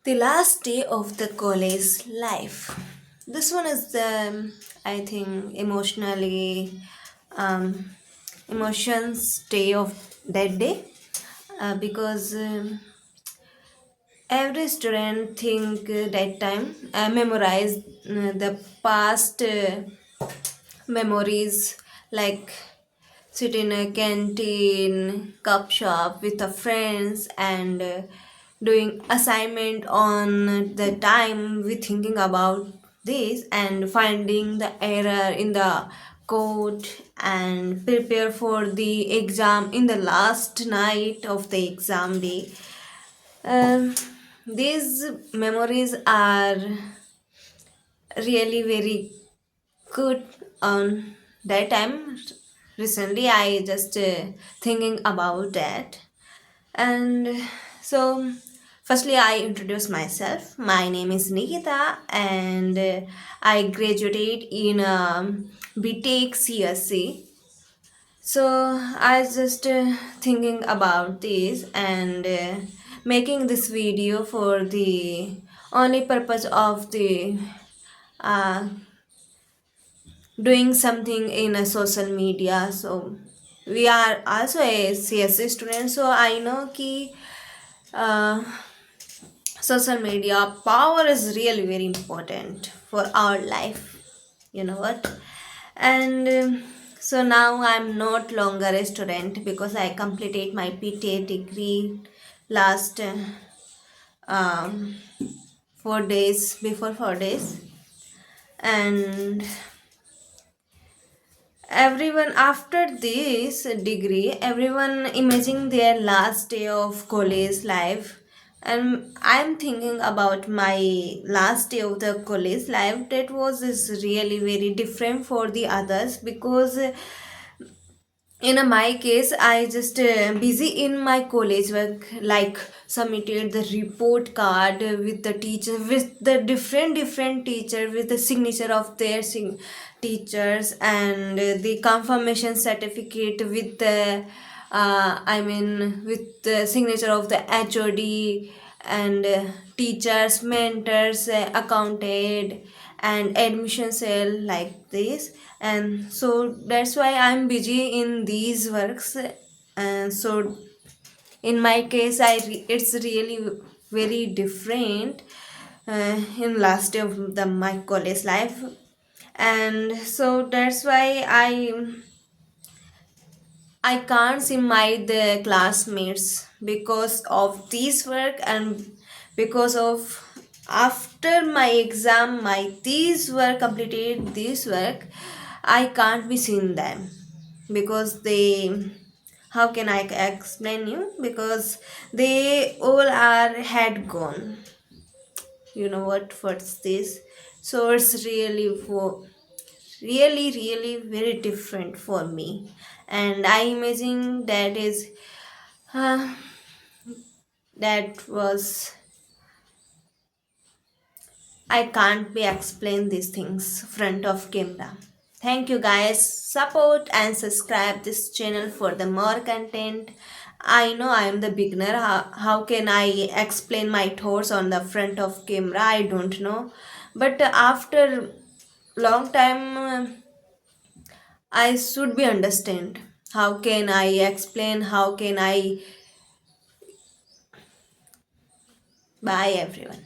The last day of the college life. This one is the, I think, um, emotions day of that day because every student think that time memorize the past memories like sit in a canteen, cup shop with the friends and doing assignment on the time we thinking about this and finding the error in the code and prepare for the exam in the last night of the exam day. Um, these memories are really very good on that time. Recently I just thinking about that. And so firstly I introduce myself. My name is Nikita and I graduated in BTech CSC. So I just thinking about this and making this video for the only purpose of the uh, doing something in a social media. So we are also a CSC student, so I know ki uh, social media power is really very important for our life. You know what? And so now I'm not longer a student because I completed my PTA degree last um, 4 days, before 4 days. And everyone after this degree, everyone imagine their last day of college life, and I'm thinking about my last day of the college life. That was is really very different for the others because in my case I just busy in my college work, like submitted the report card with the teacher, with the different teacher with the signature of their teachers, and the confirmation certificate with the with the signature of the HOD and teachers, mentors, accounted and admission cell, like this. And so that's why I'm busy in these works. And so in my case it's really very different in last day of the my college life. And so that's why I can't see my the classmates because of this work, and because of after my exam my these work completed this work, I can't be seen them because they, how can I explain you, because they all are had gone. You know what's this? So it's really for really very different for me. And I imagine that is uh, that was, I can't be explain these things front of camera. Thank you guys, support and subscribe this channel for the more content. I know I am the beginner. How can I explain my thoughts on the front of camera? I don't know, but after long time I should be understand. How can I explain? How can I? Bye everyone.